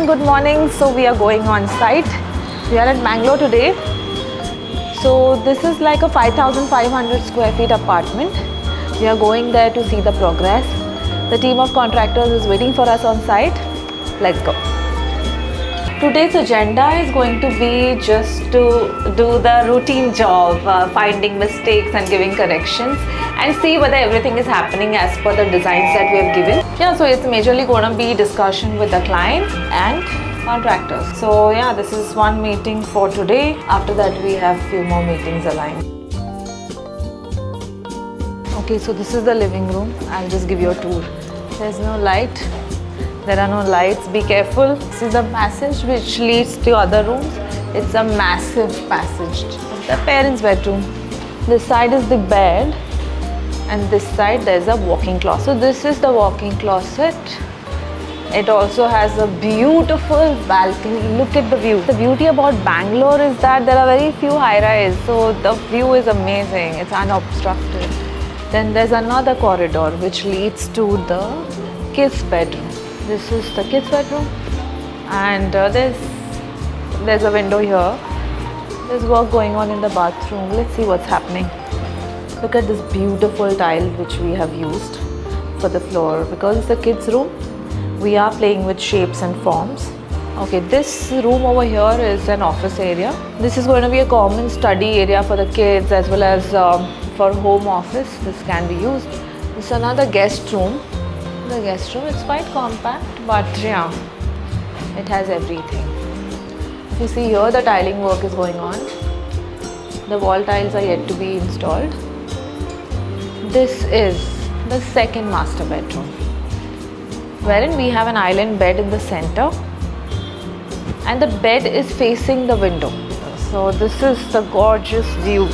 good morning. So we are going on site. We are at Bangalore today. So this is like a 5,500 square feet apartment. We are going there to see the progress. The team of contractors is waiting for us on site. Let's go. Today's agenda is going to be just to do the routine job, finding mistakes and giving corrections, and see whether everything is happening as per the designs that we have given. Yeah, so it's majorly going to be discussion with the client and contractors. So yeah, this is one meeting for today. After that, we have few more meetings aligned. Okay, so this is the living room. I'll just give you a tour. There's no light. There are no lights, be careful. This is the passage which leads to other rooms. It's a massive passage. The parents' bedroom. This side is the bed and this side there's a walk-in closet. So this is the walk-in closet. It also has a beautiful balcony. Look at the view. The beauty about Bangalore is that there are very few high-rise. So the view is amazing. It's unobstructed. Then there's another corridor which leads to the kids' bedroom. This is the kids' bedroom, and there's a window here. There's work going on in the bathroom. Let's see what's happening. Look at this beautiful tile which we have used for the floor. Because it's the kids' room, we are playing with shapes and forms. Okay, this room over here is an office area. This is going to be a common study area for the kids as well as for home office. This can be used. This is another guest room. The guest room, it's quite compact, but yeah, it has everything. If you see here, the tiling work is going on. The wall tiles are yet to be installed. This is the second master bedroom, wherein we have an island bed in the center, and the bed is facing the window. So this is the gorgeous view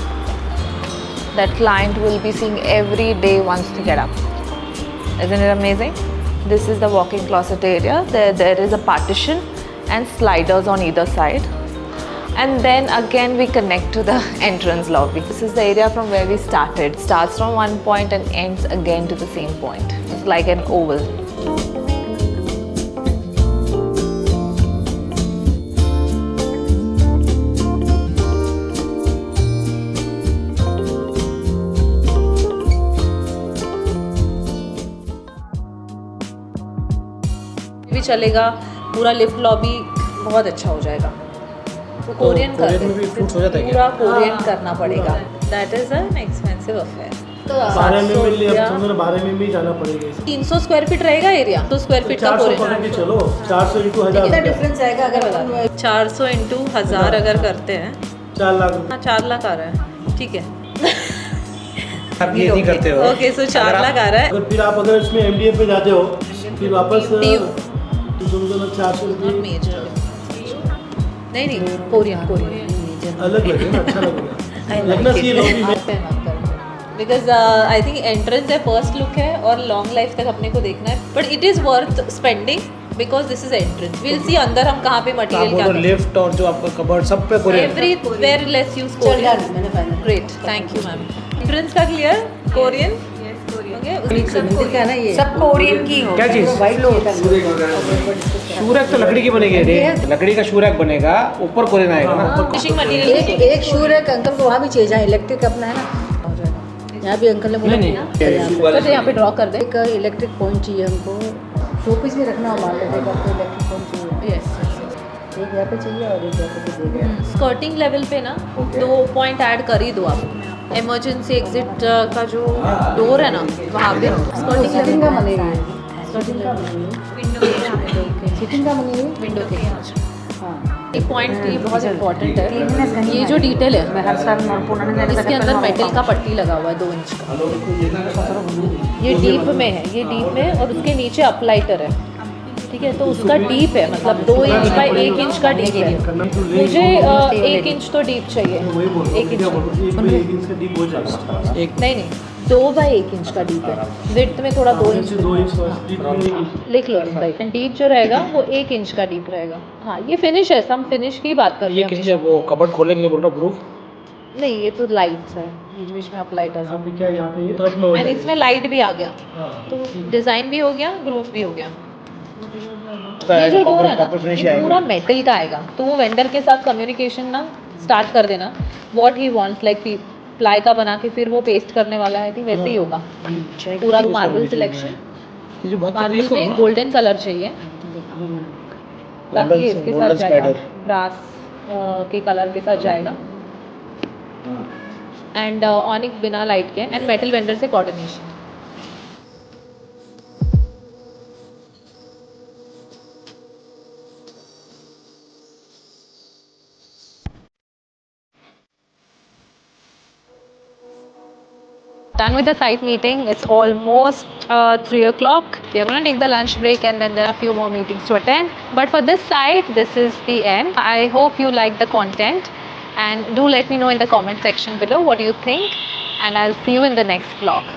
that client will be seeing every day once they get up. Isn't it amazing? This is the walk-in closet area. There is a partition and sliders on either side. And then again we connect to the entrance lobby. This is the area from where we started. Starts from one point and ends again to the same point. It's like an oval. भी चलेगा, पूरा lift lobby बहुत अच्छा हो जाएगा। तो Korean पूरा Korean करना पड़ेगा। That is an expensive affair. तो 12 में भी जाना पड़ेगा। 300 स्क्वायर फीट रहेगा एरिया, 2 स्क्वायर फीट का कोरियन। चलो 400 इंटू 1000 कितना डिफरेंस आएगा अगर 400 इंटू 1000 अगर करते हैं 4 लाख। हाँ 4 लाख आ रहा है, ठीक है। आप ये नहीं करते हो। ओके, सो 4 लाख आ रहा है। फिर आप अगर इसमें MDF पे जाते हो फिर वापस तो 400 रुपये नहीं कोरियन अलग लगेगा, अच्छा लगेगा। लगना चाहिए लॉबी में। बिकॉज आई थिंक एंट्रेंस है, फर्स्ट लुक है और लॉन्ग लाइफ तक अपने को देखना है, but it is worth spending because this is entrance. Will see अंदर हम कहाँ पे मटेरियल क्या लिफ्ट और जो आपका कबर्ड सब पे Korean. Everywhere let's use Korean. Great, thank you ma'am. Entrance का क्लियर कोरियन सब कोरियन की हो। क्या चीज़? शूरक तो लकड़ी की बनेगी रे, लकड़ी का शूरक बनेगा, ऊपर कोरियन आएगा ना। फिशिंग मटेरियल एक शूरक अंकल को वहाँ भी चाहिए जहाँ इलेक्ट्रिक अपना है ना, यहाँ भी अंकल ने बोला यहाँ पे ड्रॉ कर दे। एक इलेक्ट्रिक पॉइंट चाहिए हमको, शोपीस में रखना होगा इलेक्ट्रिक पॉइंट चाहिए। एक यहाँ पे चाहिए और एक यहाँ पे चाहिए। स्कर्टिंग लेवल पे ना 2 पॉइंट ऐड कर ही दो आप। इमरजेंसी एग्जिट का जो डोर है ना वहाँ पे स्कर्टिंग का बनेगा, सिटिंग का बनेगा, विंडो के हाँ। एक पॉइंट ये बहुत इम्पोर्टेंट है, ये जो डिटेल है इसके अंदर मेटल का पट्टी लगा हुआ है 2 इंच का। ये डीप में है, ये डीप में, और उसके नीचे अपलाइटर है, ठीक है। तो उसका डीप है, मतलब 2 इंच बाय 1 इंच का डीप है। मुझे 1 इंच तो डीप चाहिए। 1 इंच नहीं 2 बाय 1 इंच का डीप है। विड्थ में थोड़ा 2 इंच लिख लो भाई। डीप जो रहेगा वो 1 इंच का डीप रहेगा। हाँ, ये फिनिश है, हम फिनिश की बात कर रहे हैं। ये किसी वो कबर्ड खोलने के लिए बोल रहा प्रूफ नहीं, ये तो लाइट्स है, बीच में अपलाइटर्स है, क्या यहाँ पे एंड इसमें लाइट भी आ गया, तो डिज़ाइन भी हो गया, ग्रूव भी हो गया। ये जो डोर है कॉपर ना फिनिश ये आएगा। पूरा मेटल का आएगा, तो वो वेंडर के साथ कम्युनिकेशन ना स्टार्ट कर देना, what he wants, like ply का बना के फिर वो पेस्ट करने वाला है, ठीक वैसे ही होगा पूरा मार्बल सिलेक्शन। ये जो बहुत मार्बल में गोल्डन कलर चाहिए ताकि इसके साथ गोल्डन जाएगा, स्पाइडर। ब्रास के कलर के साथ जाएगा, एंड ऑनिक बिना लाइट के, एंड मेटल वेंडर से coordination. Done with the site meeting. It's almost 3 o'clock. We are going to take the lunch break and then there are a few more meetings to attend. But for this site, this is the end. I hope you like the content and do let me know in the comment section below what do you think, and I'll see you in the next vlog.